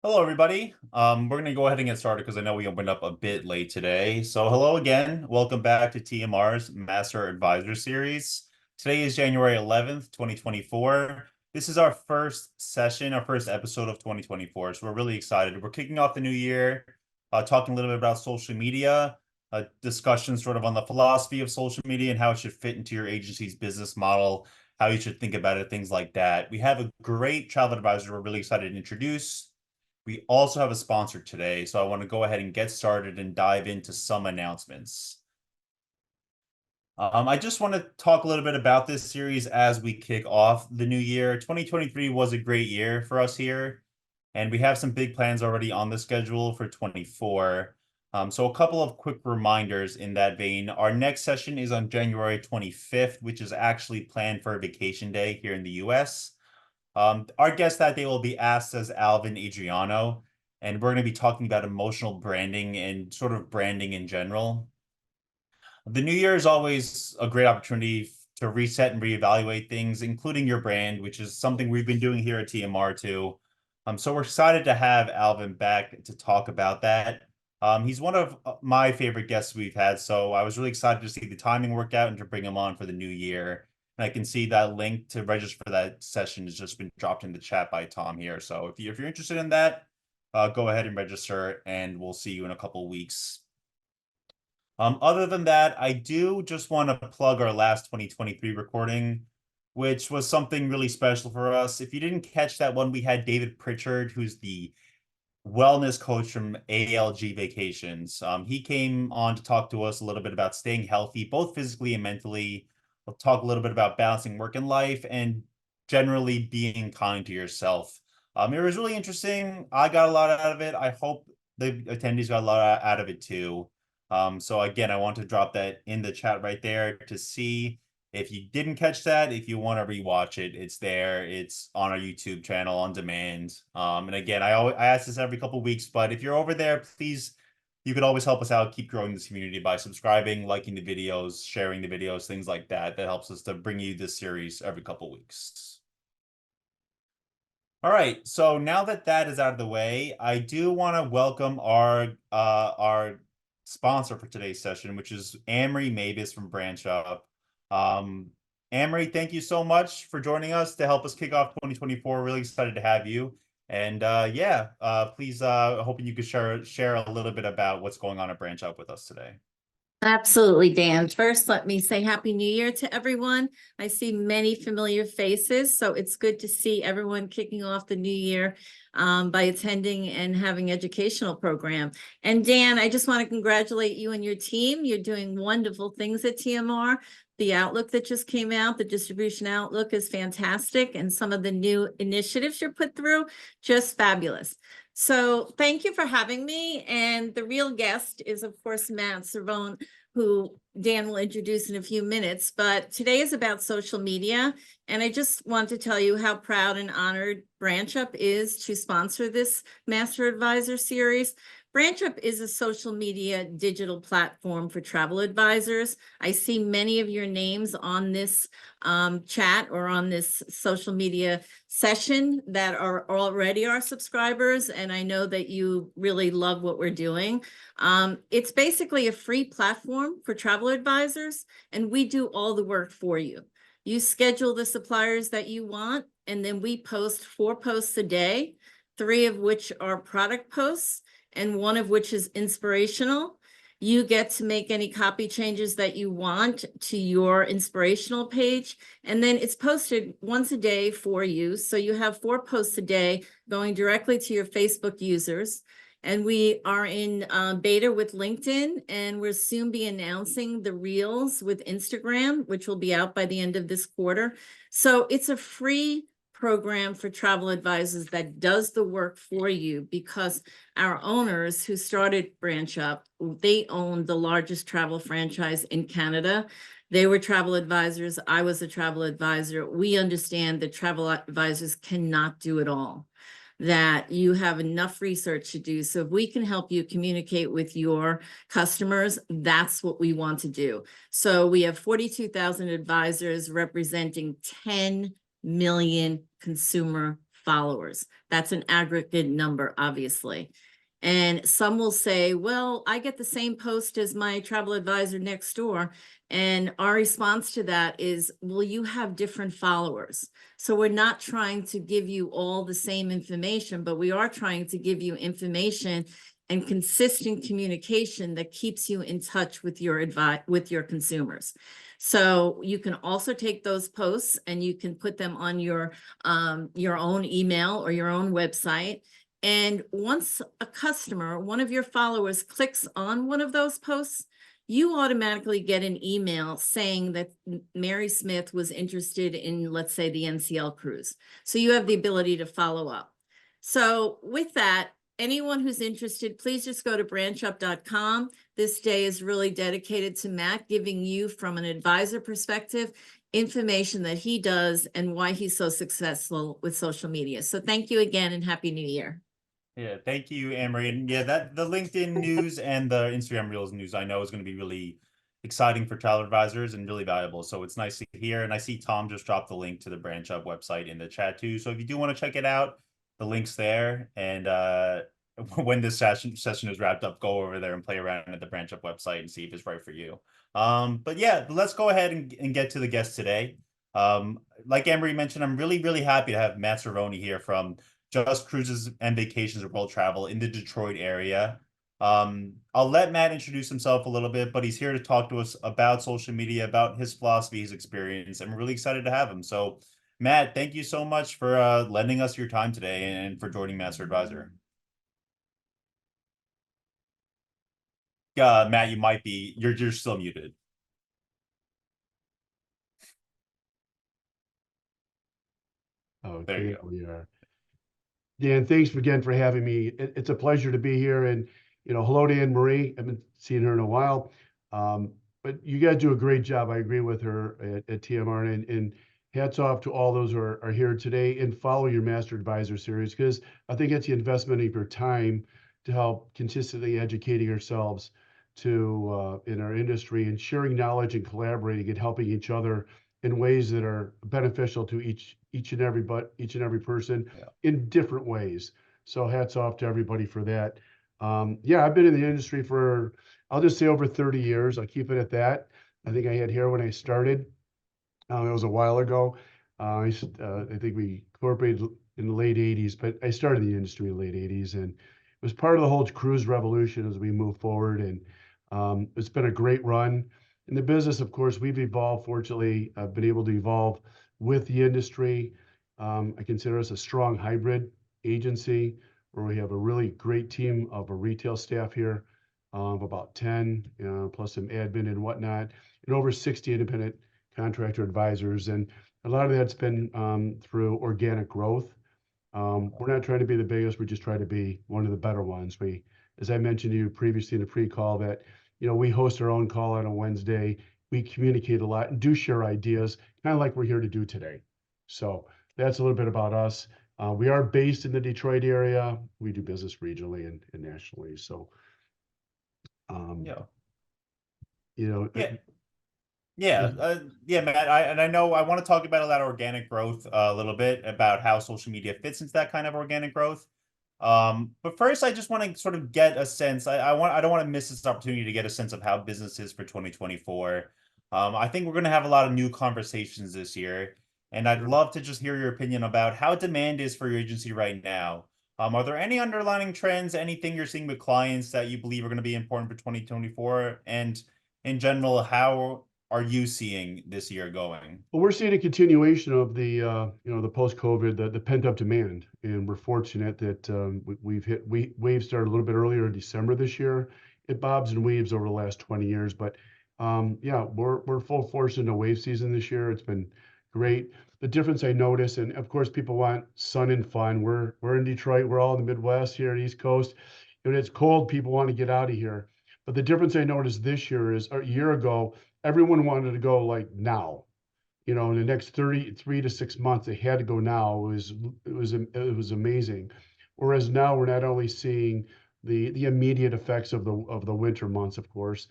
Hello, everybody. We're going to go ahead and get started because I know we opened up a bit late today. So hello again. Welcome back to TMR's Master Advisor series. Today is January 11th, 2024. This is our first session, our first episode of 2024. So we're really excited. We're kicking off the new year, talking a little bit about social media, discussion sort of on the philosophy of social media and how it should fit into your agency's business model, how you should think about it, things like that. We have a great travel advisor we're really excited to introduce. We also have a sponsor today, so I want to go ahead and get started and dive into some announcements. I just want to talk a little bit about this series as we kick off the new year. 2023 was a great year for us here, and we have some big plans already on the schedule for 24. So a couple of quick reminders in that vein. Our next session is on January 25th, which is actually planned for a vacation day here in the US. Our guest that day will be asked as Alvin Adriano, and we're going to be talking about emotional branding and sort of branding in general. The new year is always a great opportunity to reset and reevaluate things, including your brand, which is something we've been doing here at TMR too. So we're excited to have Alvin back to talk about that. He's one of my favorite guests we've had, so I was really excited to see the timing work out and to bring him on for the new year. And I can see that link to register for that session has just been dropped in the chat by Tom here. So if you're interested in that, go ahead and register, and we'll see you in a couple weeks. Other than that, I do just want to plug our last 2023 recording, which was something really special for us. If you didn't catch that one, we had David Pritchard, who's the wellness coach from ALG Vacations. He came on to talk to us a little bit about staying healthy, both physically and mentally. We'll talk a little bit about balancing work and life and generally being kind to yourself. It was really interesting. I got a lot out of it. I hope the attendees got a lot out of it too. So again, I want to drop that in the chat right there to see if you didn't catch that. If you want to rewatch it, it's there. It's on our YouTube channel on demand. And again, I ask this every couple of weeks, but if you're over there, please, you could always help us out, keep growing this community by subscribing, liking the videos, sharing the videos, things like that. That helps us to bring you this series every couple of weeks. All right, so now that that is out of the way, I do want to welcome our sponsor for today's session, which is Amory Mavis from BranchUp. Amory, thank you so much for joining us to help us kick off 2024. Really excited to have you. And please, hoping you could share a little bit about what's going on at BranchUp with us today. Absolutely, Dan. First, let me say Happy New Year to everyone. I see many familiar faces, so it's good to see everyone kicking off the new year by attending and having educational program. And Dan, I just want to congratulate you and your team. You're doing wonderful things at TMR. The outlook that just came out, the distribution outlook is fantastic, and some of the new initiatives you're put through, just fabulous. So thank you for having me. And the real guest is, of course, Matt Cervone, who Dan will introduce in a few minutes. But today is about social media. And I just want to tell you how proud and honored BranchUp is to sponsor this Master Advisor series. BranchUp is a social media digital platform for travel advisors. I see many of your names on this chat or on this social media session that are already our subscribers, and I know that you really love what we're doing. It's basically a free platform for travel advisors, and we do all the work for you. You schedule the suppliers that you want, and then we post 4 posts a day, 3 of which are product posts, and 1 of which is inspirational. You get to make any copy changes that you want to your inspirational page, and then it's posted once a day for you. So you have 4 posts a day going directly to your Facebook users. And we are in beta with LinkedIn, and we'll soon be announcing the Reels with Instagram, which will be out by the end of this quarter. So it's a free program for travel advisors that does the work for you, because our owners who started BranchUp, they own the largest travel franchise in Canada. They were travel advisors. I was a travel advisor. We understand that travel advisors cannot do it all, that you have enough research to do. So if we can help you communicate with your customers, that's what we want to do. So we have 42,000 advisors representing 10 million consumer followers. That's an aggregate number, obviously. And some will say, well, I get the same post as my travel advisor next door. And our response to that is, well, you have different followers. So we're not trying to give you all the same information, but we are trying to give you information and consistent communication that keeps you in touch with your consumers. So you can also take those posts and you can put them on your own email or your own website. And once a customer, one of your followers, clicks on one of those posts, you automatically get an email saying that Mary Smith was interested in, let's say, the NCL cruise. So you have the ability to follow up. So with that, anyone who's interested, please just go to branchup.com. This day is really dedicated to Matt giving you, from an advisor perspective, information that he does and why he's so successful with social media. So thank you again and Happy New Year. Yeah, thank you, Anne-Marie. And yeah, that the LinkedIn news and the Instagram Reels news I know is going to be really exciting for travel advisors and really valuable. So it's nice to hear. And I see Tom just dropped the link to the BranchUp website in the chat too. So if you do want to check it out, the link's there. And when this session is wrapped up, go over there and play around at the BranchUp website and see if it's right for you. But yeah, let's go ahead and get to the guest today. Like Anne-Marie mentioned, I'm really, really happy to have Matt Cervone here from Just Cruises and Vacations or World Travel in the Detroit area. I'll let Matt introduce himself a little bit, but he's here to talk to us about social media, about his philosophy, his experience, and we're really excited to have him. So, Matt, thank you so much for lending us your time today and for joining MasterAdvisor. Matt, you're still muted. There you Okay, go. we are. Dan, thanks again for having me. It's a pleasure to be here. And, hello to Anne Marie. I haven't seen her in a while. But you guys do a great job. I agree with her at TMR. And hats off to all those who are here today and follow your Master Advisor series, because I think it's the investment of your time to help consistently educating ourselves to in our industry and sharing knowledge and collaborating and helping each other in ways that are beneficial to each and every person in different ways. So hats off to everybody for that. Yeah, I've been in the industry for, I'll just say, over 30 years. I'll keep it at that. I think I had hair when I started. It was a while ago. I think we incorporated in the late 80s, but I started in the industry in the late 80s, and it was part of the whole cruise revolution as we move forward. And it's been a great run. In the business, of course, we've evolved. Fortunately, I've been able to evolve with the industry. I consider us a strong hybrid agency where we have a really great team of a retail staff here, of about 10, plus some admin and whatnot, and over 60 independent contractor advisors. And a lot of that's been through organic growth. We're not trying to be the biggest, we just try to be one of the better ones. As I mentioned to you previously in the pre-call, that we host our own call on a Wednesday. We communicate a lot and do share ideas, kind of like we're here to do today. So that's a little bit about us. We are based in the Detroit area. We do business regionally and nationally. So, Yeah. yeah. Yeah, Matt. I know I want to talk about that organic growth a little bit, about how social media fits into that kind of organic growth. But first, I just want to sort of get a sense. I don't want to miss this opportunity to get a sense of how business is for 2024. I think we're going to have a lot of new conversations this year, and I'd love to just hear your opinion about how demand is for your agency right now. Are there any underlying trends, anything you're seeing with clients that you believe are going to be important for 2024? And in general, how are you seeing this year going? Well, we're seeing a continuation of the post-COVID, the pent-up demand, and we're fortunate that we've hit waves started a little bit earlier in December this year. It bobs and weaves over the last 20 years, but yeah, we're full force into wave season this year. It's been great. The difference I notice, and of course, people want sun and fun. We're in Detroit. We're all in the Midwest here, East Coast. When it's cold, people want to get out of here. But the difference I noticed this year is a year ago, everyone wanted to go like now. In the next 3 to 6 months, they had to go now. It was amazing. Whereas now we're not only seeing the immediate effects of the winter months, of course,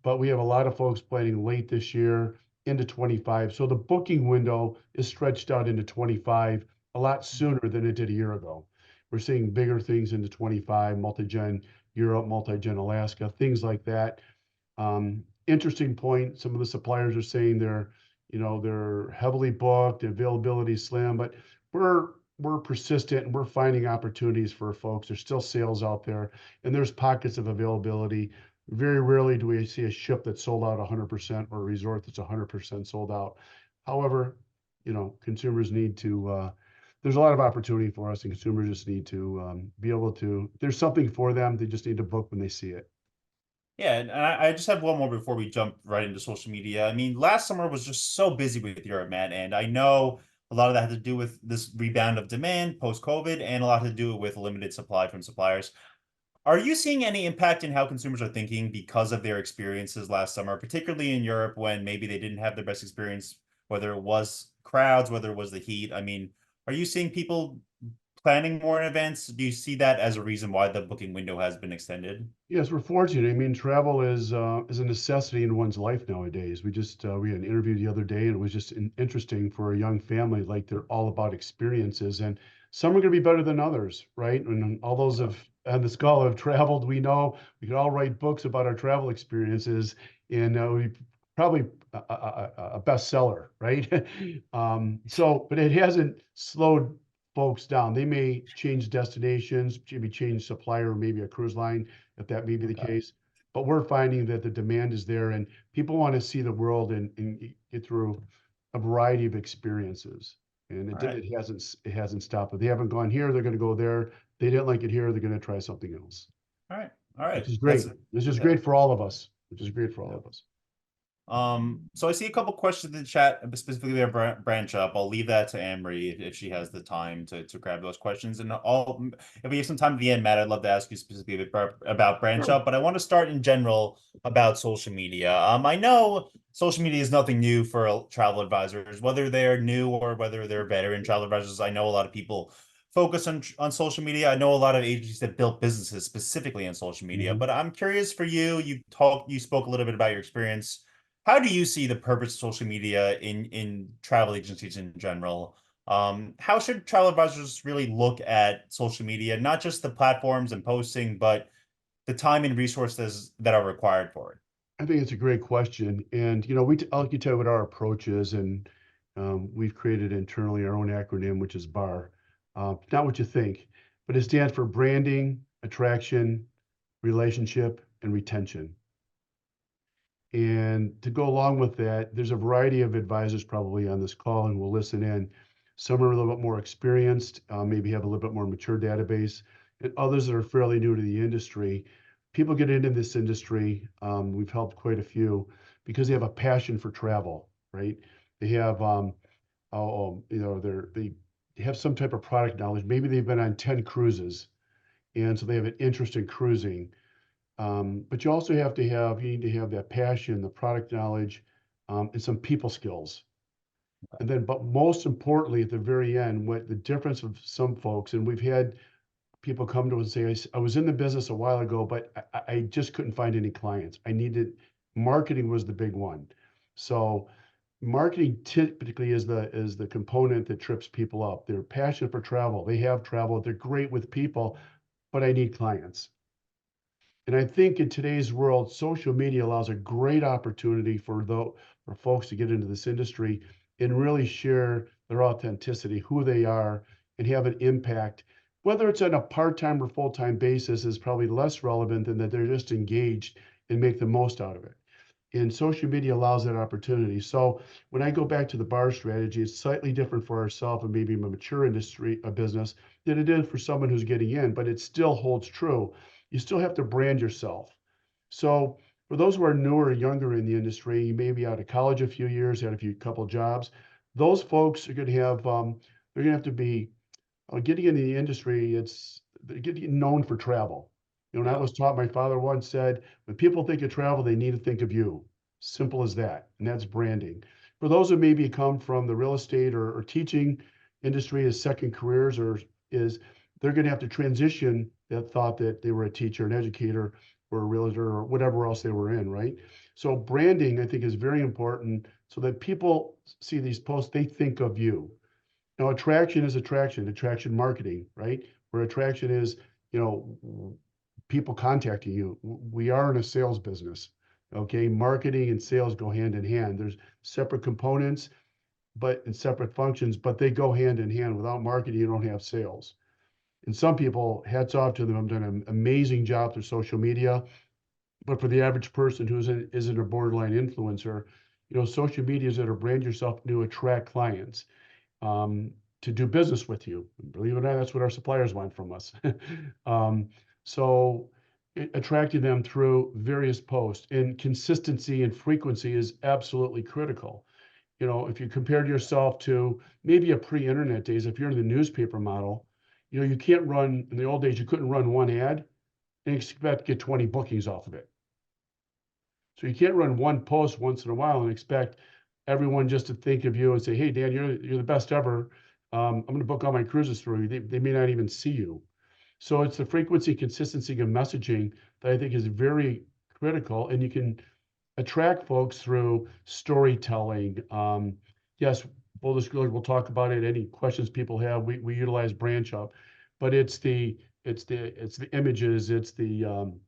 but we have a lot of folks planning late this year into 25. So the booking window is stretched out into 25 a lot sooner than it did a year ago. We're seeing bigger things into 25, multi-gen Europe, multi-gen Alaska, things like that. Interesting point. Some of the suppliers are saying they're heavily booked, availability slim, but we're persistent and we're finding opportunities for folks. There's still sales out there, and there's pockets of availability. Very rarely do we see a ship that's sold out 100% or a resort that's 100% sold out. However, consumers need to. There's a lot of opportunity for us, and consumers just need to be able to. There's something for them. They just need to book when they see it. Yeah, and I just have one more before we jump right into social media. I mean, last summer was just so busy with Europe, Matt, and I know a lot of that had to do with this rebound of demand post-COVID, and a lot to do with limited supply from suppliers. Are you seeing any impact in how consumers are thinking because of their experiences last summer, particularly in Europe when maybe they didn't have the best experience, whether it was crowds, whether it was the heat? I mean, are you seeing people planning more in advance? Do you see that as a reason why the booking window has been extended? Yes, we're fortunate. I mean, travel is a necessity in one's life nowadays. We had an interview the other day, and it was just interesting for a young family. Like they're all about experiences, and some are going to be better than others, right? And all those have on the skull have traveled. We know we could all write books about our travel experiences, and we probably a bestseller, right? But it hasn't slowed folks down. They may change destinations, maybe change supplier, maybe a cruise line if that may be the Okay. case. But we're finding that the demand is there and people want to see the world and get through a variety of experiences. And All right. it hasn't stopped. If they haven't gone here, they're going to go there. They didn't like it here, they're going to try something else, All right. All which right. is That's great. This is yeah. great for all of us, which is great for all Yeah. of us. So I see a couple questions in the chat specifically about BranchUp. I'll leave that to Amory if she has the time to grab those questions. And if we have some time at the end, Matt, I'd love to ask you specifically about Sure. BranchUp, but I want to start in general about social media. I know social media is nothing new for travel advisors, whether they're new or whether they're veteran travel advisors. I know a lot of people focus on social media. I know a lot of agencies that built businesses specifically on social media, Mhm. but I'm curious for you. You spoke a little bit about your experience. How do you see the purpose of social media in travel agencies in general? How should travel advisors really look at social media, not just the platforms and posting, but the time and resources that are required for it? I think it's a great question. And, I'll let you tell you what our approach is. And we've created internally our own acronym, which is BAR. Not what you think, but it stands for branding, attraction, relationship, and retention. And to go along with that, there's a variety of advisors probably on this call and will listen in. Some are a little bit more experienced, maybe have a little bit more mature database, and others that are fairly new to the industry. People get into this industry. We've helped quite a few because they have a passion for travel, right? They have, they have some type of product knowledge. Maybe they've been on 10 cruises, and so they have an interest in cruising. But you need to have that passion, the product knowledge, and some people skills. And then, but most importantly, at the very end, what the difference of some folks, and we've had people come to us and say, I was in the business a while ago, but I just couldn't find any clients. Marketing was the big one. So marketing typically is the component that trips people up. They're passionate for travel. They have traveled. They're great with people, but I need clients. And I think in today's world, social media allows a great opportunity for folks to get into this industry and really share their authenticity, who they are, and have an impact. Whether it's on a part-time or full-time basis is probably less relevant than that they're just engaged and make the most out of it. And social media allows that opportunity. So when I go back to the bar strategy, it's slightly different for ourselves and maybe a mature industry, a business, than it is for someone who's getting in, but it still holds true. You still have to brand yourself. So for those who are newer or younger in the industry, you may be out of college a few years, had a few couple jobs. Those folks are going to have they're going to have to be getting into the industry. It's they're getting known for travel. And I Yeah. was taught, my father once said, when people think of travel, they need to think of you. Simple as that. And that's branding. For those who maybe come from the real estate or teaching industry as second careers, or is they're going to have to transition that thought that they were a teacher, an educator, or a realtor, or whatever else they were in, right? So branding, I think, is very important so that people see these posts, they think of you. Now, attraction is attraction marketing, right? Where attraction is, people contacting you. We are in a sales business, okay? Marketing and sales go hand in hand. There's separate components, but in separate functions, but they go hand in hand. Without marketing, you don't have sales. And some people, hats off to them, have done an amazing job through social media. But for the average person who isn't a borderline influencer, social media is there to brand yourself to attract clients, um, to do business with you. Believe it or not, that's what our suppliers want from us. um, so attracting them through various posts, and consistency and frequency is absolutely critical. If you compared yourself to maybe a pre-internet days, if you're in the newspaper model, you can't run, in the old days, you couldn't run one ad and expect to get 20 bookings off of it. So you can't run one post once in a while and expect everyone just to think of you and say, "Hey, Dan, you're the best ever. I'm going to book all my cruises through you." They may not even see you. So it's the frequency, consistency of messaging that I think is very critical, and you can attract folks through storytelling. Yes, full disclosure, we'll talk about it. Any questions people have, we utilize BranchUp, but it's the images, it's the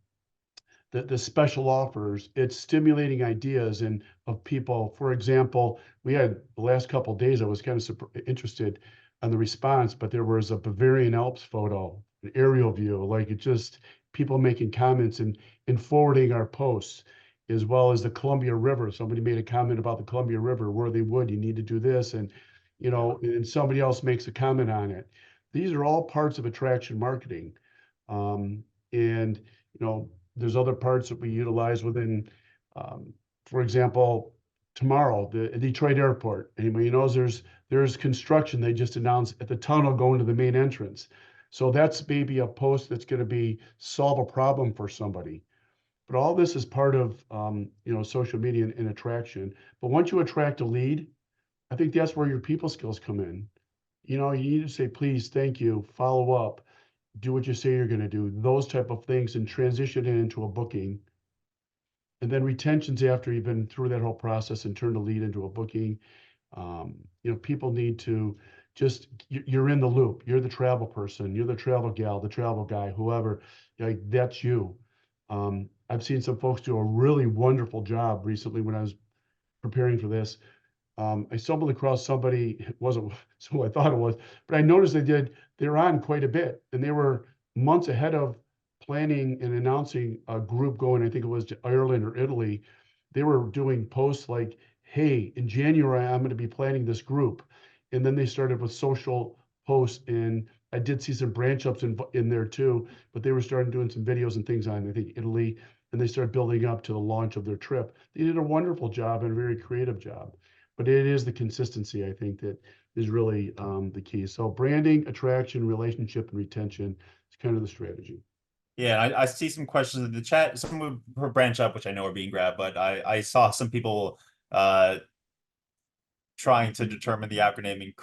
special offers, it's stimulating ideas and of people. For example, we had the last couple of days, I was kind of interested on the response, but there was a Bavarian Alps photo, an aerial view, like it just people making comments and forwarding our posts, as well as the Columbia River. Somebody made a comment about the Columbia River, Worthy Wood, you need to do this, and and somebody else makes a comment on it. These are all parts of attraction marketing. And there's other parts that we utilize within, for example, tomorrow, the Detroit airport. Anybody knows there's construction they just announced at the tunnel going to the main entrance. So that's maybe a post that's going to be solve a problem for somebody. But all this is part of social media and attraction. But once you attract a lead, I think that's where your people skills come in. You need to say, please, thank you, follow up, do what you say you're going to do, those type of things, and transition it into a booking. And then retentions after you've been through that whole process and turned a lead into a booking. People need to just, you're in the loop. You're the travel person, you're the travel gal, the travel guy, whoever, like that's you. I've seen some folks do a really wonderful job recently when I was preparing for this. I stumbled across somebody, it wasn't who I thought it was, but I noticed they're on quite a bit, and they were months ahead of planning and announcing a group going, I think it was to Ireland or Italy. They were doing posts like, "Hey, in January, I'm going to be planning this group." And then they started with social posts, and I did see some branch ups in there too, but they were starting doing some videos and things on, I think, Italy, and they started building up to the launch of their trip. They did a wonderful job and a very creative job. But it is the consistency, I think, that is really the key. So branding, attraction, relationship, and retention is kind of the strategy. Yeah, I see some questions in the chat. Some for branch up, which I know are being grabbed, but I saw some people trying to determine the acronym, and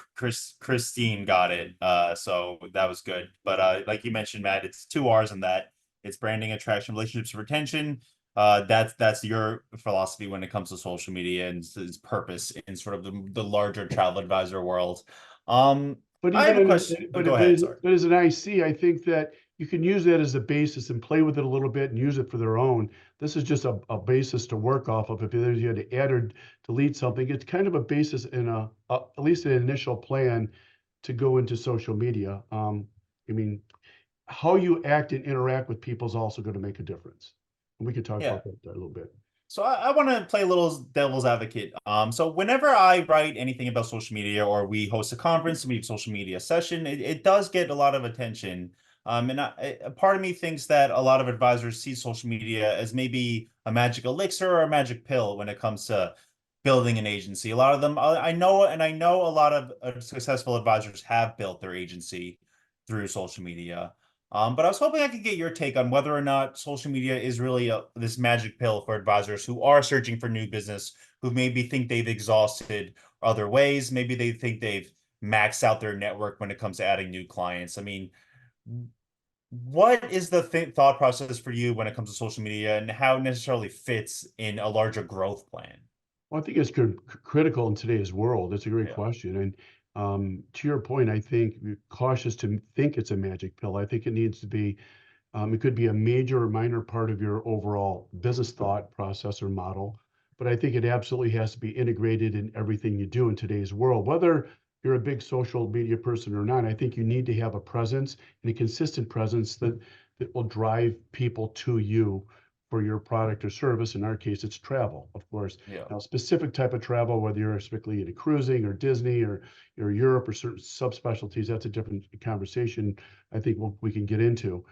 Christine got it. So that was good. But like you mentioned, Matt, it's 2 R's in that. It's branding, attraction, relationships, retention. That's your philosophy when it comes to social media and its purpose in sort of the larger travel advisor world. But I have even a in question. but Go ahead, sorry. as an IC, I think that you can use that as a basis and play with it a little bit and use it for their own. This is just a basis to work off of. If you had to add or delete something, it's kind of a basis in at least an initial plan to go into social media. I mean, how you act and interact with people is also going to make a difference. And we could talk Yeah. about that a little bit. So I want to play a little devil's advocate. So whenever I write anything about social media or we host a conference, we have social media session, it does get a lot of attention. And a part of me thinks that a lot of advisors see social media as maybe a magic elixir or a magic pill when it comes to building an agency. A lot of them, I know a lot of successful advisors have built their agency through social media. But I was hoping I could get your take on whether or not social media is really this magic pill for advisors who are searching for new business, who maybe think they've exhausted other ways, maybe they think they've maxed out their network when it comes to adding new clients. I mean, what is the thought process for you when it comes to social media and how it necessarily fits in a larger growth plan? Well, I think it's critical in today's world. It's a great Yeah. question. And To your point, I think we're cautious to think it's a magic pill. I think it needs to be, it could be a major or minor part of your overall business thought process or model, but I think it absolutely has to be integrated in everything you do in today's world. Whether you're a big social media person or not, I think you need to have a presence and a consistent presence that will drive people to you for your product or service. In our case, it's travel, of course. Yeah. Now, specific type of travel, whether you're strictly into cruising or Disney or Europe or certain subspecialties, that's a different conversation I think we can get into.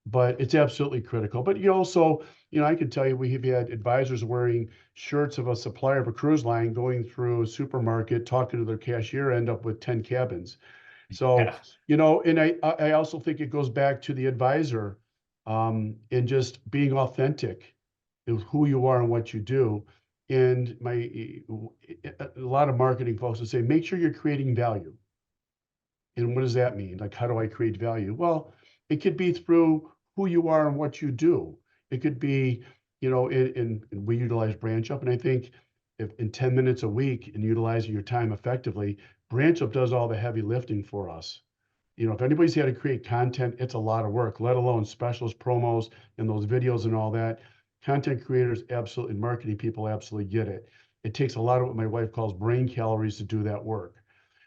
But it's absolutely critical. But you also, I can tell you, we have had advisors wearing shirts of a supplier of a cruise line going through a supermarket, talking to their cashier, end up with 10 cabins. So, Yeah. and I also think it goes back to the advisor, and just being authentic of who you are and what you do. And a lot of marketing folks will say, make sure you're creating value. And what does that mean? Like, how do I create value? Well, it could be through who you are and what you do. It could be, and we utilize BranchUp. And I think if in 10 minutes a week and utilizing your time effectively, BranchUp does all the heavy lifting for us. If anybody's had to create content, it's a lot of work, let alone specialist promos and those videos and all that. Content creators absolutely, and marketing people absolutely get it. It takes a lot of what my wife calls brain calories to do that work.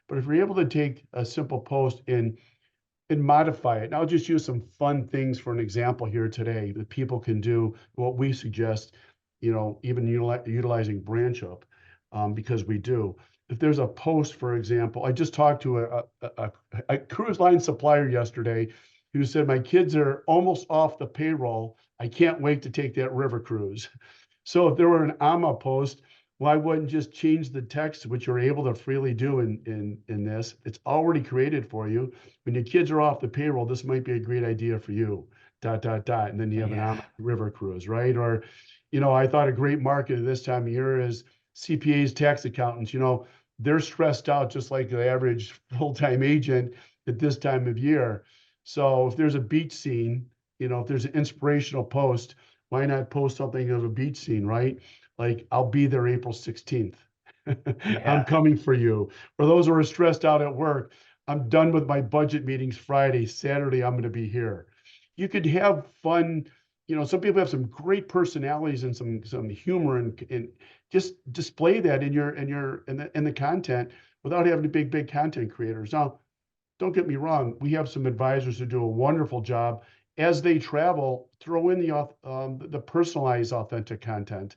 But if we're able to take a simple post and modify it, and I'll just use some fun things for an example here today that people can do, what we suggest, even utilizing BranchUp, because we do. If there's a post, for example, I just talked to a cruise line supplier yesterday who said, my kids are almost off the payroll. I can't wait to take that river cruise. So if there were an AMA post, why wouldn't just change the text, which you're able to freely do in this? It's already created for you. When your kids are off the payroll, this might be a great idea for you. Dot dot dot, and then you have an Yeah. AMA river cruise, right? Or, I thought a great market at this time of year is CPAs, tax accountants. They're stressed out just like the average full-time agent at this time of year. So if there's a beach scene, if there's an inspirational post, why not post something of a beach scene, right? Like, I'll be there April 16th. I'm Yeah. coming for you. For those who are stressed out at work, I'm done with my budget meetings Friday. Saturday, I'm going to be here. You could have fun. Some people have some great personalities and some humor, and just display that in the content without having to big content creators. Now, don't get me wrong, we have some advisors who do a wonderful job as they travel. Throw in the personalized, authentic content.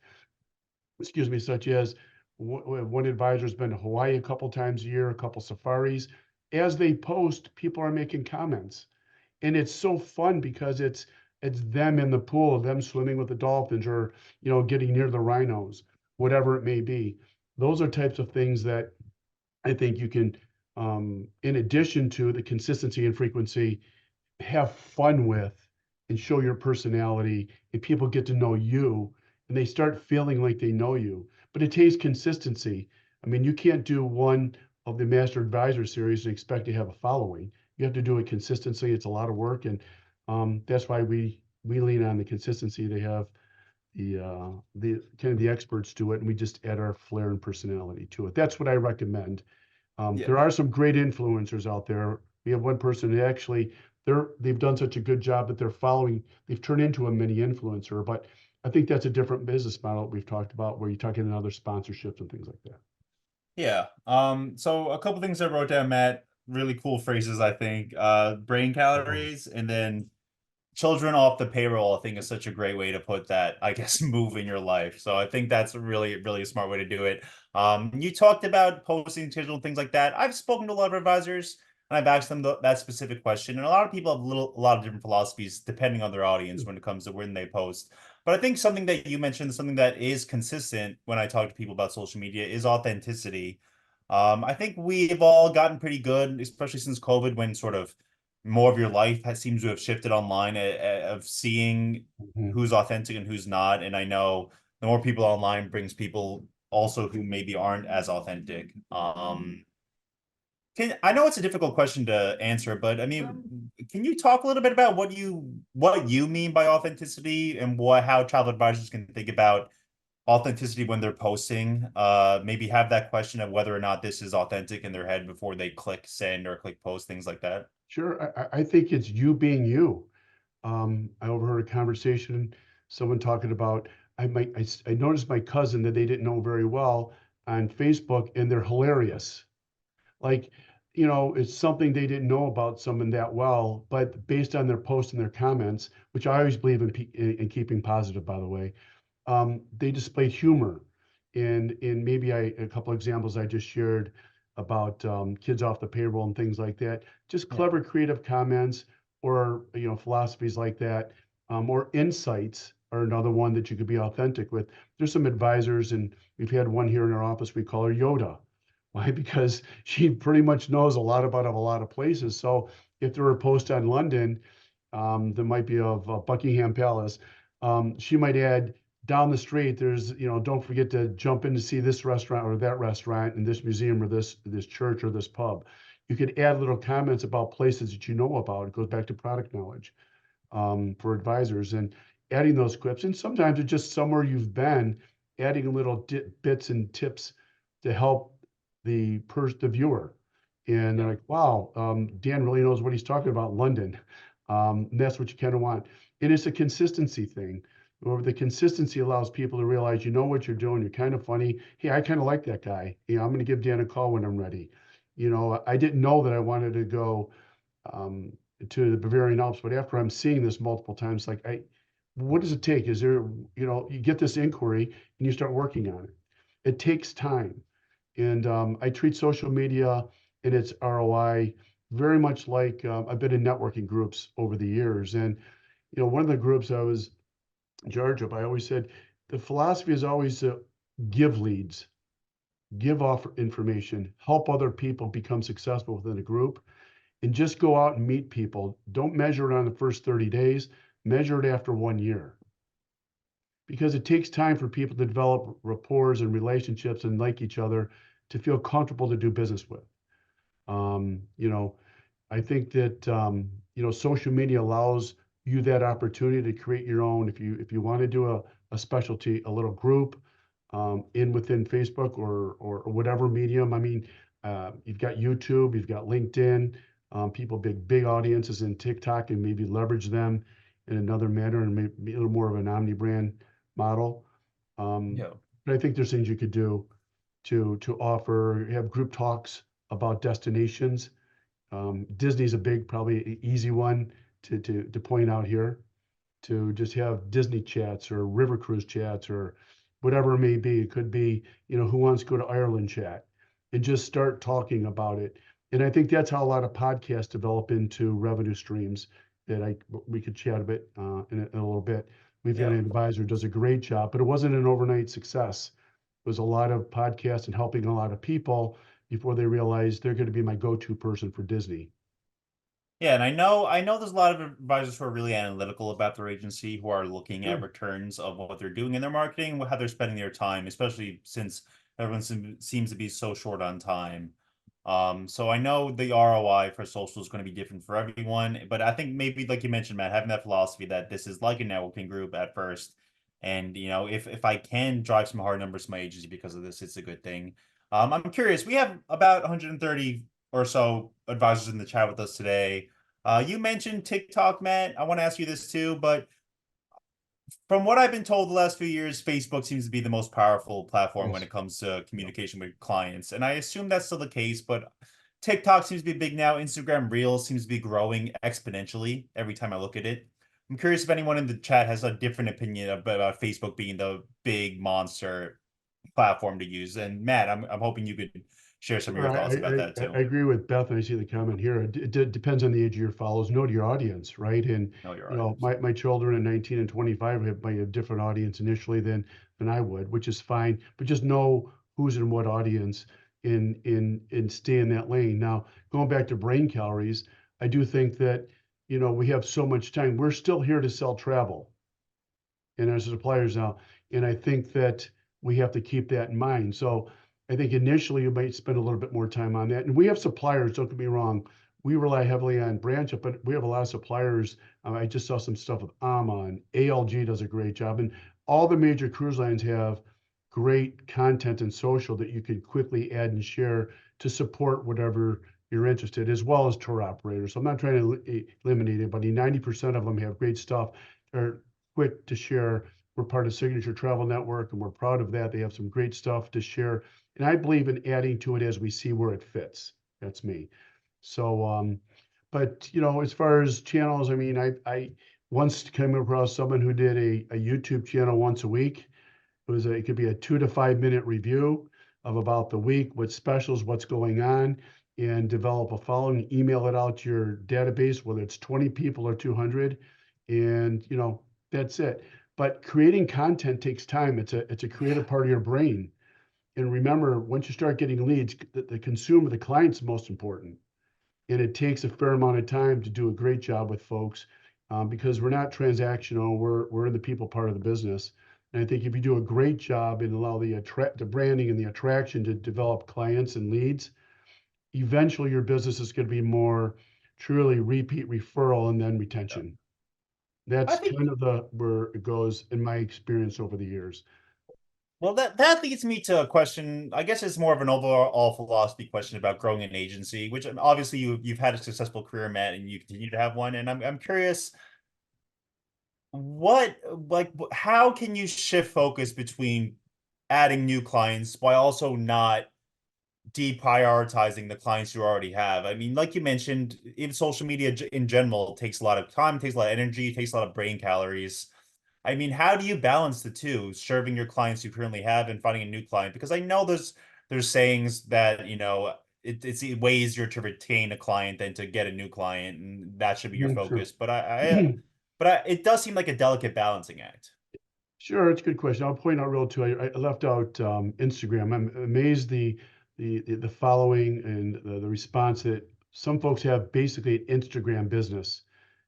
Excuse me, such as one advisor's been to Hawaii a couple times a year, a couple safaris. As they post, people are making comments, and it's so fun because it's them in the pool, them swimming with the dolphins, or getting near the rhinos, whatever it may be. Those are types of things that I think you can, in addition to the consistency and frequency, have fun with and show your personality, and people get to know you and they start feeling like they know you. But it takes consistency. I mean, you can't do one of the Master Advisor series and expect to have a following. You have to do it consistently. It's a lot of work, and that's why we lean on the consistency to have the kind of the experts do it, and we just add our flair and personality to it. That's what I recommend. Yeah. There are some great influencers out there. We have one person who actually they've done such a good job that they've turned into a mini influencer. But I think that's a different business model we've talked about, where you're talking about other sponsorships and things like that. Yeah. So a couple things I wrote down, Matt. Really cool phrases, I think. Brain calories, and then children off the payroll, I think, is such a great way to put that, I guess, move in your life. So I think that's really a smart way to do it. You talked about posting digital things like that. I've spoken to a lot of advisors and I've asked them that specific question. And a lot of people have a lot of different philosophies depending on their audience when it comes to when they post. But I think something that you mentioned, something that is consistent when I talk to people about social media, is authenticity. I think we've all gotten pretty good, especially since COVID, when sort of more of your life seems to have shifted online, of seeing Mhm. who's authentic and who's not. And I know the more people online brings people also who maybe aren't as authentic. I know it's a difficult question to answer, but I mean, can you talk a little bit about what you mean by authenticity, and how travel advisors can think about authenticity when they're posting. Maybe have that question of whether or not this is authentic in their head before they click send or click post, things like that. Sure, I think it's you being you. I overheard a conversation, someone talking about, I noticed my cousin that they didn't know very well on Facebook, and they're hilarious. Like, it's something they didn't know about someone that well, but based on their posts and their comments, which I always believe in keeping positive, by the way, they displayed humor. And maybe a couple examples I just shared about kids off the payroll and things like that. Just Yeah. clever, creative comments, or philosophies like that, or insights are another one that you could be authentic with. There's some advisors, and we've had one here in our office. We call her Yoda. Why? Because she pretty much knows a lot about a lot of places. So if there were a post on London, that might be of Buckingham Palace, she might add, down the street, there's, don't forget to jump in to see this restaurant or that restaurant and this museum or this church or this pub. You could add little comments about places that you know about. It goes back to product knowledge, for advisors, and adding those clips. And sometimes it's just somewhere you've been, adding little bits and tips to help the viewer. And they're like, wow, Dan really knows what he's talking about, London. And that's what you kind of want. And it's a consistency thing. Or the consistency allows people to realize you know what you're doing. You're kind of funny. Hey, I kind of like that guy. I'm going to give Dan a call when I'm ready. I didn't know that I wanted to go um, to the Bavarian Alps, but after I'm seeing this multiple times, like, what does it take? Is there, you get this inquiry and you start working on it. It takes time. And I treat social media and its ROI very much like, I've been in networking groups over the years. And, one of the groups I was in charge of, I always said, the philosophy is always to give leads, give off information, help other people become successful within a group, and just go out and meet people. Don't measure it on the first 30 days, measure it after 1 year. Because it takes time for people to develop rapport and relationships and like each other to feel comfortable to do business with. Um, you know, I think that social media allows you that opportunity to create your own. If you want to do a specialty, a little group, within Facebook or whatever medium. I mean, you've got YouTube, you've got LinkedIn, people big audiences in TikTok, and maybe leverage them in another manner and maybe a little more of an omni-brand model. Um, Yeah. but I think there's things you could do to offer, have group talks about destinations. Disney's a big, probably easy one to point out here, to just have Disney chats or river cruise chats or whatever it may be. It could be, who wants to go to Ireland chat, and just start talking about it. And I think that's how a lot of podcasts develop into revenue streams that we could chat a bit in a little bit. We've got Yeah. an advisor who does a great job, but it wasn't an overnight success. It was a lot of podcasts and helping a lot of people before they realized they're going to be my go-to person for Disney. Yeah, and I know there's a lot of advisors who are really analytical about their agency, who are looking at Sure. returns of what they're doing in their marketing, how they're spending their time, especially since everyone seems to be so short on time. So I know the ROI for social is going to be different for everyone, but I think maybe like you mentioned, Matt, having that philosophy that this is like a networking group at first, and if I can drive some hard numbers to my agency because of this, it's a good thing. I'm curious. We have about 130 or so advisors in the chat with us today. You mentioned TikTok, Matt. I want to ask you this too, but from what I've been told the last few years, Facebook seems to be the most powerful platform when Yes. it comes to communication with clients. And I assume that's still the case, but TikTok seems to be big now. Instagram Reels seems to be growing exponentially every time I look at it. I'm curious if anyone in the chat has a different opinion about Facebook being the big monster platform to use. And Matt, I'm hoping you could share some of Sure, your thoughts I, about that I, I too. agree with Beth, and I see the comment here. It depends on the age of your follows. Know your audience, right? And Know your audience. my children at 19 and 25 might have different audience initially than I would, which is fine. But just know who's in what audience, and stay in that lane. Now, going back to brain calories, I do think that we have so much time. We're still here to sell travel and as suppliers now. And I think that we have to keep that in mind. So I think initially you might spend a little bit more time on that. And we have suppliers, don't get me wrong. We rely heavily on BranchUp, but we have a lot of suppliers. I just saw some stuff with AMA, and ALG does a great job. And all the major cruise lines have great content and social that you could quickly add and share to support whatever you're interested, as well as tour operators. So I'm not trying to eliminate anybody. 90% of them have great stuff. They're quick to share. We're part of Signature Travel Network, and we're proud of that. They have some great stuff to share. And I believe in adding to it as we see where it fits. That's me. So, but as far as channels, I mean, I once came across someone who did a YouTube channel once a week. It could be a 2 to 5 minute review of about the week, what specials, what's going on, and develop a following, email it out to your database, whether it's 20 people or 200, and that's it. But creating content takes time. It's a creative part of your brain. And remember, once you start getting leads, the consumer, the client's most important. And it takes a fair amount of time to do a great job with folks, because we're not transactional. We're in the people part of the business. And I think if you do a great job and allow the branding and the attraction to develop clients and leads, eventually your business is going to be more truly repeat referral and then retention. I That's think, kind of where it goes in my experience over the years. well, that leads me to a question. I guess it's more of an overall philosophy question about growing an agency, which obviously you've had a successful career, Matt, and you continue to have one. And I'm curious, what like how can you shift focus between adding new clients while also not deprioritizing the clients you already have? I mean, like you mentioned, in social media in general takes a lot of time, takes a lot of energy, takes a lot of brain calories. I mean, how do you balance the two, serving your clients you currently have and finding a new client? Because I know there's sayings that, it's way easier to retain a client than to get a new client, and that should be your Sure. focus. It does seem like a delicate balancing act. Sure, it's a good question. I'll point out real too. I left out Instagram. I'm amazed the following and the response that some folks have, basically an Instagram business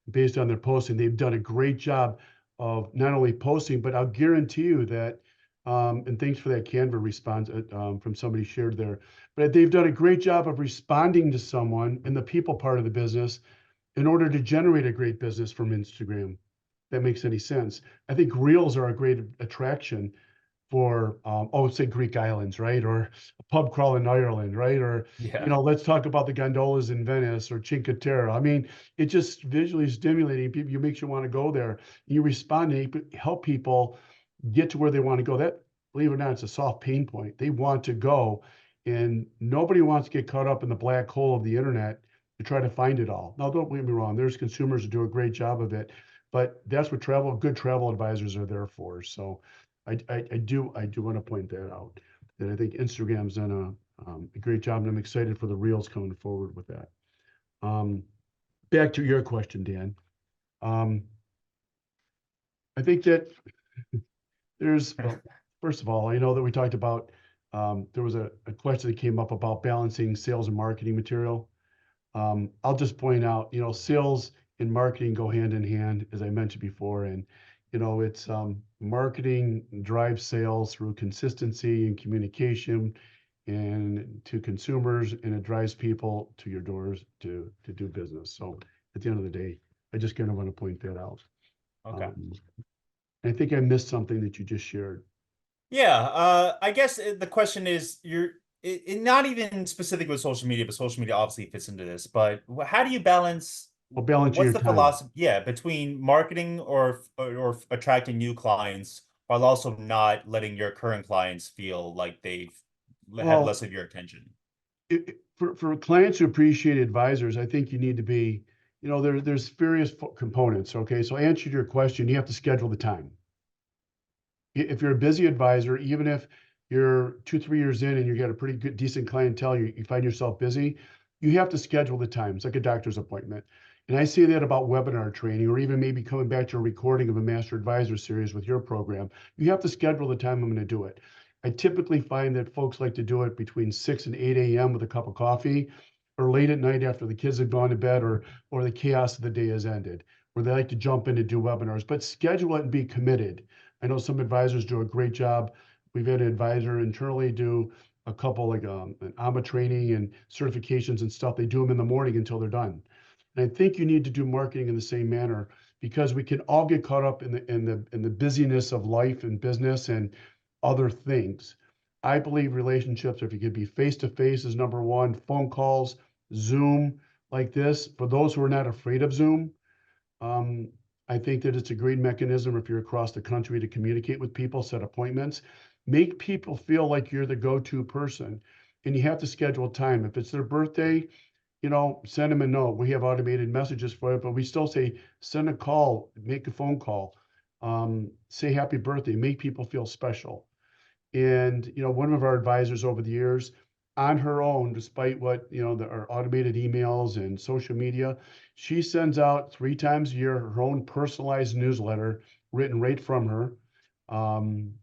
based on their posting. They've done a great job of not only posting, but I'll guarantee you that, and thanks for that Canva response from somebody shared there, but they've done a great job of responding to someone in the people part of the business in order to generate a great business from Instagram. That makes any sense. I think reels are a great attraction for, say Greek islands, right? Or a pub crawl in Ireland, right? Or, Yeah. let's talk about the gondolas in Venice or Cinque Terre. I mean, it's just visually stimulating. People, you makes you want to go there. You respond and you help people get to where they want to go. That, believe it or not, it's a soft pain point. They want to go, and nobody wants to get caught up in the black hole of the internet to try to find it all. Now, don't get me wrong. There's consumers who do a great job of it, but that's what good travel advisors are there for. So I do want to point that out, that I think Instagram's done a great job, and I'm excited for the reels coming forward with that. Back to your question, Dan. I think that well, first of all, I know that we talked about, there was a question that came up about balancing sales and marketing material. I'll just point out, sales and marketing go hand in hand, as I mentioned before, and it's marketing drives sales through consistency and communication and to consumers, and it drives people to your doors to do business. So at the end of the day, I just kind of want to point that out. Okay. I think I missed something that you just shared. Yeah, I guess the question is, not even specific with social media, but social media obviously fits into this. But how do you balance? Well, balancing What's your the time. philosophy? Yeah, between marketing or attracting new clients while also not letting your current clients feel like they've had Well, less of your attention. for clients who appreciate advisors, I think you need to be, there's various components. Okay, so I answered your question. You have to schedule the time. If you're a busy advisor, even if you're 2, 3 years in and you got a pretty good, decent clientele, you find yourself busy, you have to schedule the time. It's like a doctor's appointment. And I say that about webinar training, or even maybe coming back to a recording of a Master Advisor series with your program. You have to schedule the time I'm going to do it. I typically find that folks like to do it between 6 and 8 a.m. with a cup of coffee, or late at night after the kids have gone to bed, or the chaos of the day has ended, where they like to jump in to do webinars. But schedule it and be committed. I know some advisors do a great job. We've had an advisor internally do a couple like an AMA training and certifications and stuff. They do them in the morning until they're done. And I think you need to do marketing in the same manner, because we can all get caught up in the busyness of life and business, and other things. I believe relationships, if you could be face to face, is number one. Phone calls, Zoom, like this, for those who are not afraid of Zoom. Um, I think that it's a great mechanism if you're across the country to communicate with people, set appointments, make people feel like you're the go-to person. And you have to schedule time. If it's their birthday, send them a note. We have automated messages for it, but we still say, send a call, make a phone call, say happy birthday, make people feel special. And, one of our advisors over the years, on her own, despite what, our automated emails and social media, she sends out 3 times a year her own personalized newsletter written right from her. Um,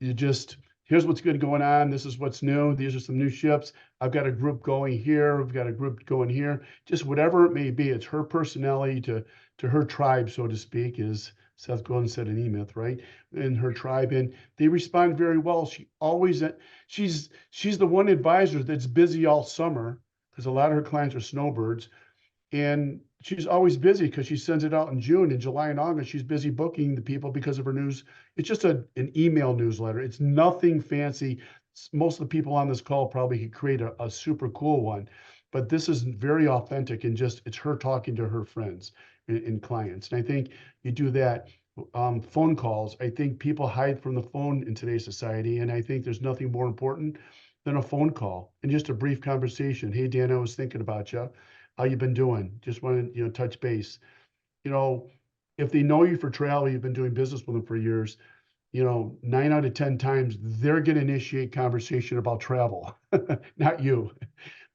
you just, here's what's good going on. This is what's new. These are some new ships. I've got a group going here. We've got a group going here. Just whatever it may be, it's her personality to her tribe, so to speak, as Seth Godin said in E-Myth, right? In her tribe, and they respond very well. She's the one advisor that's busy all summer because a lot of her clients are snowbirds, and she's always busy because she sends it out in June. In July and August, she's busy booking the people because of her news. It's just an email newsletter. It's nothing fancy. Most of the people on this call probably could create a super cool one, but this is very authentic and just it's her talking to her friends and clients. And I think you do that. Phone calls. I think people hide from the phone in today's society, and I think there's nothing more important than a phone call and just a brief conversation. Hey, Dan, I was thinking about you. How you been doing? Just want to, touch base. You know, if they know you for travel, you've been doing business with them for years, 9 out of 10 times they're going to initiate conversation about travel, not you.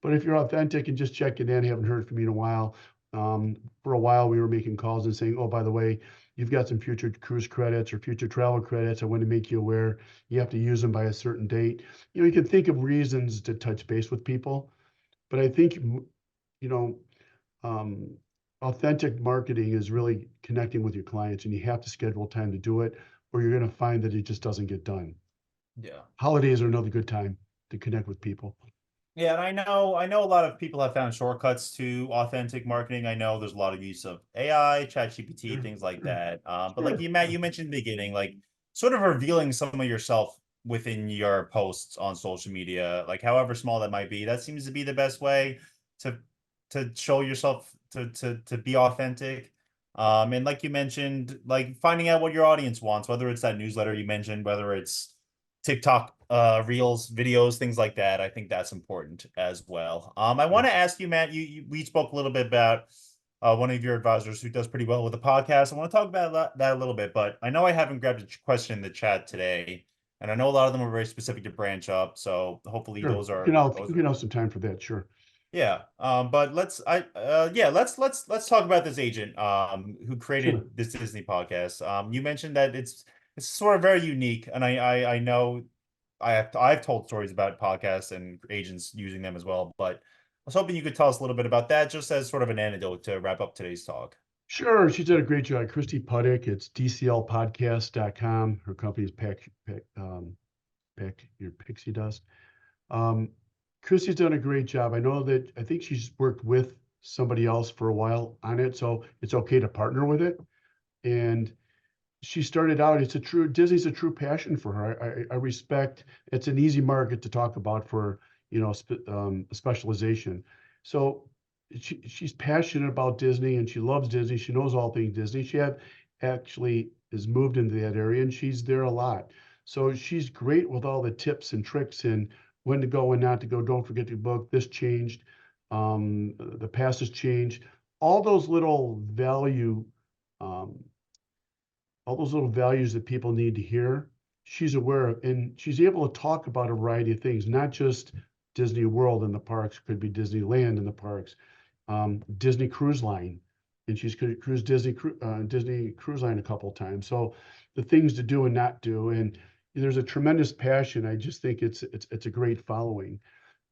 But if you're authentic and just checking in, haven't heard from you in a while. For a while, we were making calls and saying, oh, by the way, you've got some future cruise credits or future travel credits. I want to make you aware you have to use them by a certain date. You can think of reasons to touch base with people. But I think you know, um, authentic marketing is really connecting with your clients, and you have to schedule time to do it, or you're going to find that it just doesn't get done. Yeah. Holidays are another good time to connect with people. Yeah, and I know a lot of people have found shortcuts to authentic marketing. I know there's a lot of use of AI, ChatGPT, Sure, things like sure, that. But like sure. you mentioned in the beginning, like sort of revealing some of yourself within your posts on social media, like however small that might be, that seems to be the best way to show yourself to be authentic. And like you mentioned, like finding out what your audience wants, whether it's that newsletter you mentioned, whether it's TikTok reels, videos, things like that. I think that's important as well. I want to Yes. ask you, Matt, we spoke a little bit about one of your advisors who does pretty well with the podcast. I want to talk about that a little bit, but I know I haven't grabbed a question in the chat today, and I know a lot of them are very specific to BranchUp, so hopefully Sure. those You are can have some time for that. Sure. yeah. But let's talk about this agent who Sure. created this Disney podcast. You mentioned that it's sort of very unique, and I know I've told stories about podcasts and agents using them as well, but I was hoping you could tell us a little bit about that, just as sort of an anecdote to wrap up today's talk. Sure. She did a great job. Christy Puttick, it's dclpodcast.com. Her company is Pack Your Pixie Dust. Um, Christy's done a great job. I think she's worked with somebody else for a while on it, so it's okay to partner with it. And she started out, Disney's a true passion for her. I respect, it's an easy market to talk about for, specialization. So she's passionate about Disney and she loves Disney. She knows all things Disney. Actually has moved into that area and she's there a lot. So she's great with all the tips and tricks and when to go and not to go. Don't forget to book. This changed. The past has changed. All those little um, all those little values that people need to hear, she's aware of, and she's able to talk about a variety of things, not just Disney World in the parks, could be Disneyland in the parks, Disney Cruise Line, and she's cruised Disney Cruise Line a couple of times. So the things to do and not do, and there's a tremendous passion. I just think it's a great following.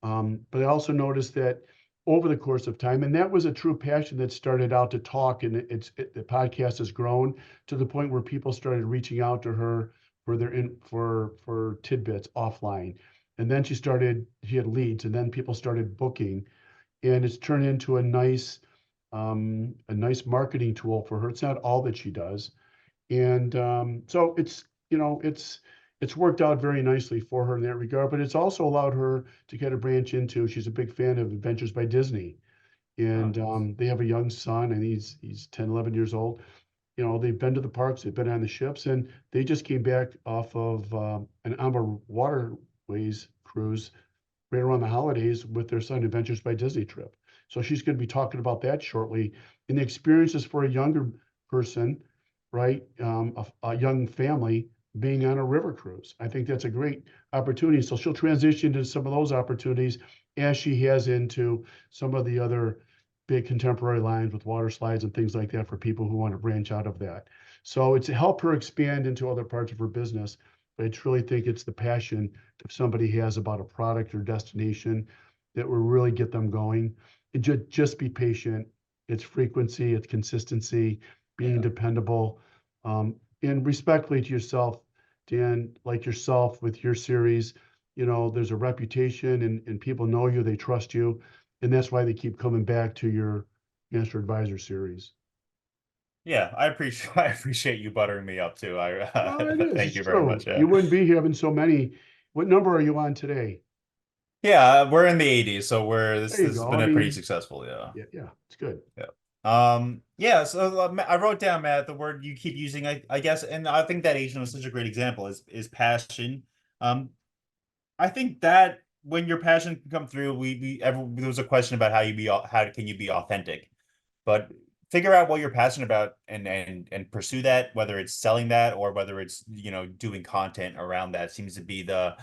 But I also noticed that over the course of time, and that was a true passion that started out to talk, and the podcast has grown to the point where people started reaching out to her for for tidbits offline. And then she had leads, and then people started booking, and it's turned into a nice marketing tool for her. It's not all that she does, and so it's it's worked out very nicely for her in that regard, but it's also allowed her to kind of branch into, she's a big fan of Adventures by Disney. And Nice. they have a young son, and he's 10, 11 years old. They've been to the parks, they've been on the ships, and they just came back off of an Amber Waterways cruise right around the holidays with their son Adventures by Disney trip. So she's going to be talking about that shortly. And the experiences for a younger person, right? A young family being on a river cruise. I think that's a great opportunity. So she'll transition to some of those opportunities as she has into some of the other big contemporary lines with water slides and things like that for people who want to branch out of that. So it's to help her expand into other parts of her business. But I truly think it's the passion if somebody has about a product or destination that will really get them going. And just be patient. It's frequency, it's consistency, being Yeah. dependable, and respectfully to yourself, Dan, like yourself with your series, there's a reputation and people know you, they trust you. And that's why they keep coming back to your Master Advisor series. Yeah, I appreciate I appreciate you buttering me up too. I Well, it is. thank It's you very true. much. Yeah. You wouldn't be having so many. What number are you on today? Yeah, we're in the 80s, so There this you has go. I been a pretty mean, successful, yeah. yeah, yeah, it's good. Yeah. Yeah, so I wrote down, Matt, the word you keep using, I guess, and I think that Asian was such a great example is passion. Um, I think that when your passion can come through, there was a question about how can you be authentic, but figure out what you're passionate about and pursue that, whether it's selling that or whether it's doing content around that seems to be the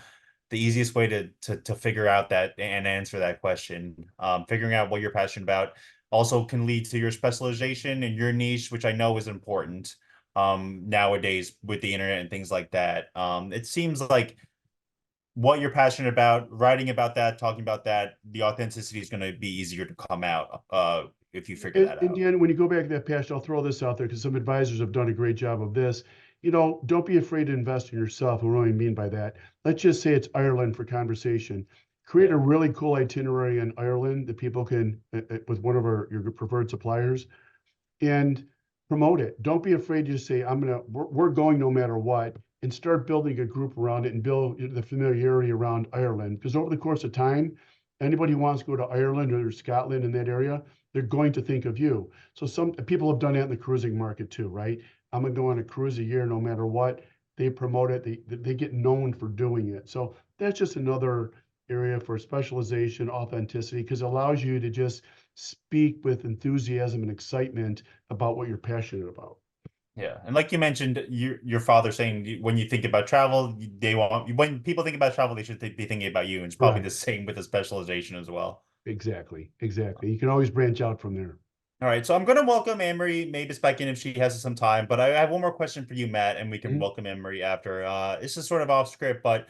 easiest way to figure out that and answer that question. Figuring out what you're passionate about also can lead to your specialization and your niche, which I know is important nowadays with the internet and things like that. It seems like what you're passionate about, writing about that, talking about that, the authenticity is going to be easier to come out if you figure that And out. Dan, when you go back to that passion, I'll throw this out there because some advisors have done a great job of this. Don't be afraid to invest in yourself. And what do I mean by that? Let's just say it's Ireland for conversation. Create a Yeah. really cool itinerary in Ireland that people can, with one of your preferred suppliers, and promote it. Don't be afraid to say, we're going no matter what, and start building a group around it and build the familiarity around Ireland. Because over the course of time, anybody who wants to go to Ireland or Scotland in that area, they're going to think of you. So some people have done that in the cruising market too, right? I'm gonna go on a cruise a year no matter what. They promote it, they get known for doing it. So that's just another area for specialization, authenticity, because it allows you to just speak with enthusiasm and excitement about what you're passionate about. Yeah, and like you mentioned, your father saying when you think about travel, they want when people think about travel, they should be thinking about you, and it's probably Right. the same with the specialization as well. Exactly. Exactly. You can always branch out from there. All right, so I'm going to welcome Amory maybe back in if she has some time, but I have one more question for you, Matt, and we can Mhm. welcome Amory after. This is sort of off script, but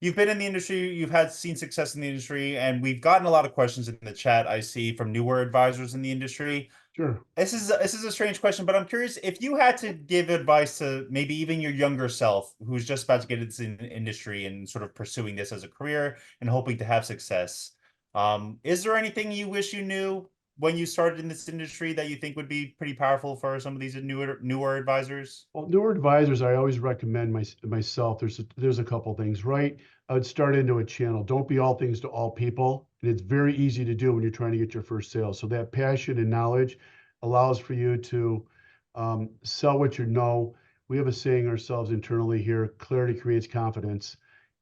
you've been in the industry, you've had seen success in the industry, and we've gotten a lot of questions in the chat I see from newer advisors in the industry. Sure. This is a strange question, but I'm curious if you had to give advice to maybe even your younger self who's just about to get into this industry and sort of pursuing this as a career and hoping to have success. Is there anything you wish you knew when you started in this industry that you think would be pretty powerful for some of these newer advisors? Well, newer advisors, I always recommend myself. There's a couple things, right? I would start into a channel. Don't be all things to all people. And it's very easy to do when you're trying to get your first sale. So that passion and knowledge allows for you to sell what you know. We have a saying ourselves internally here: clarity creates confidence.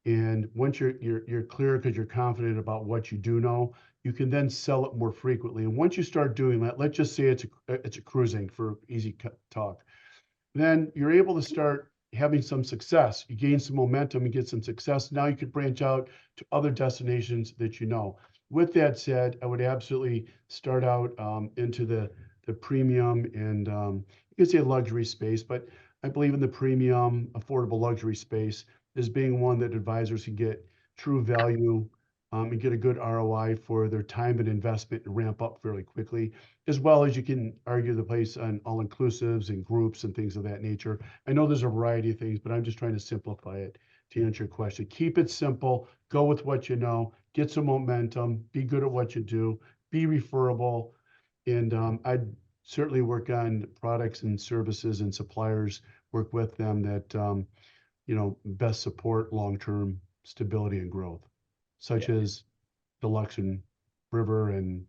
And once you're clear because you're confident about what you do know, you can then sell it more frequently. And once you start doing that, let's just say it's a cruising for easy talk, then you're able to start having some success. You gain some momentum and get some success. Now you could branch out to other destinations that you know. With that said, I would absolutely start out into the premium and you could say luxury space, but I believe in the premium, affordable luxury space as being one that advisors can get true value and get a good ROI for their time and investment and ramp up fairly quickly, as well as you can argue the place on all inclusives and groups and things of that nature. I know there's a variety of things, but I'm just trying to simplify it to answer your question. Keep it simple, go with what you know, get some momentum, be good at what you do, be referable. And I'd certainly work on products and services and suppliers, work with them that best support long-term stability and growth, such as deluxe and river and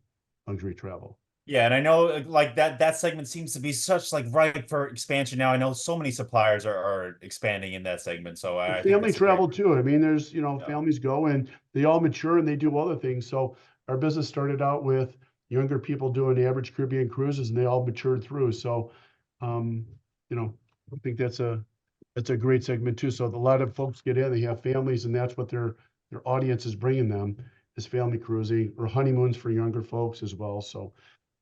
luxury travel. Yeah, and I know like that segment seems to be such like ripe for expansion now. I know so many suppliers are expanding in that segment, so And I think family that's a great. travel too. I mean, there's, Yeah. families go and they all mature and they do other things. So our business started out with younger people doing the average Caribbean cruises and they all matured through. So, um, I think that's a great segment too. So a lot of folks get in, they have families and that's what their audience is bringing them is family cruising or honeymoons for younger folks as well. So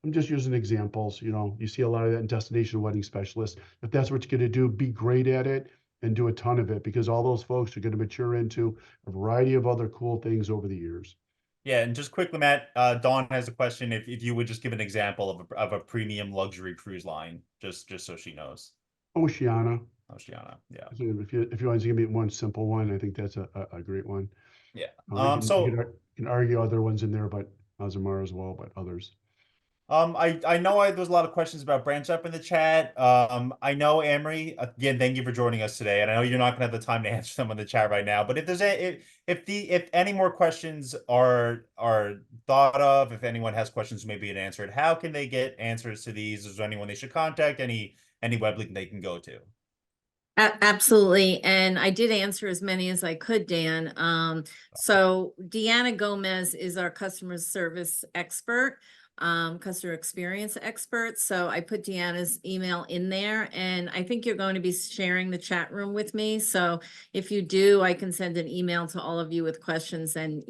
I'm just using examples, you see a lot of that in destination wedding specialists. If that's what you're going to do, be great at it and do a ton of it because all those folks are going to mature into a variety of other cool things over the years. Yeah, and just quickly, Matt, Dawn has a question. If you would just give an example of a premium luxury cruise line, just so she knows. Oceana, Oceana, yeah, if you want to give me one simple one, I think that's a great one. yeah. We can, you So can argue other ones in there, but Azamara as well, but others. I know there's a lot of questions about BranchUp in the chat. I know Amory, again, thank you for joining us today, and I know you're not gonna have the time to answer them in the chat right now. But if there's if any more questions are thought of, if anyone has questions maybe an answered, how can they get answers to these? Is there anyone they should contact? Any web link they can go to? Absolutely. And I did answer as many as I could, Dan. So Deanna Gomez is our customer service expert, customer experience expert. So I put Deanna's email in there and I think you're going to be sharing the chat room with me. So if you do, I can send an email to all of you with questions and,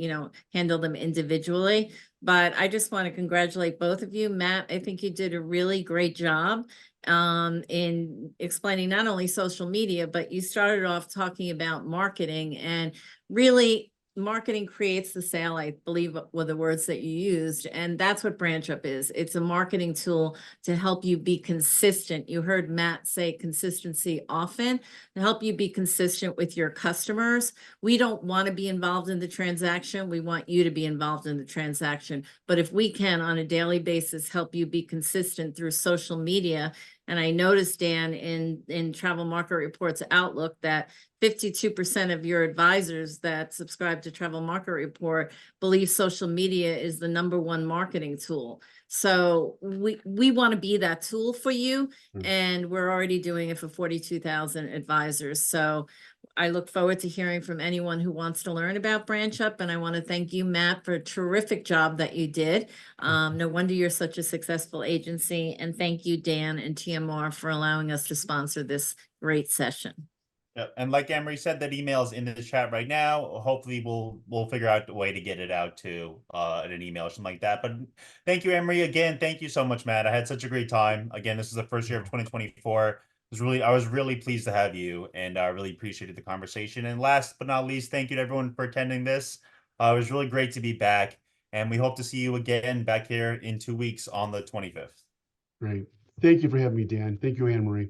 handle them individually. But I just want to congratulate both of you. Matt, I think you did a really great job in explaining not only social media, but you started off talking about marketing and really marketing creates the sale, I believe were the words that you used. And that's what BranchUp is. It's a marketing tool to help you be consistent. You heard Matt say consistency often to help you be consistent with your customers. We don't want to be involved in the transaction. We want you to be involved in the transaction. But if we can on a daily basis help you be consistent through social media. And I noticed, Dan, in Travel Market Report's Outlook that 52% of your advisors that subscribe to Travel Market Report believe social media is the #1 marketing tool. So we want to be that tool for you, and we're already doing it for 42,000 advisors. So I look forward to hearing from anyone who wants to learn about BranchUp, and I want to thank you, Matt, for a terrific job that you did. No wonder you're such a successful agency, and thank you, Dan and TMR, for allowing us to sponsor this great session. Yeah, and like Emery said, that email is in the chat right now. Hopefully, we'll figure out a way to get it out to in an email or something like that. But thank you, Emery, again. Thank you so much, Matt. I had such a great time. Again, this is the first year of 2024. I was really pleased to have you, and I really appreciated the conversation. And last but not least, thank you to everyone for attending this. It was really great to be back, and we hope to see you again back here in 2 weeks on the 25th. Great. Thank you for having me, Dan. Thank you, Anne Marie.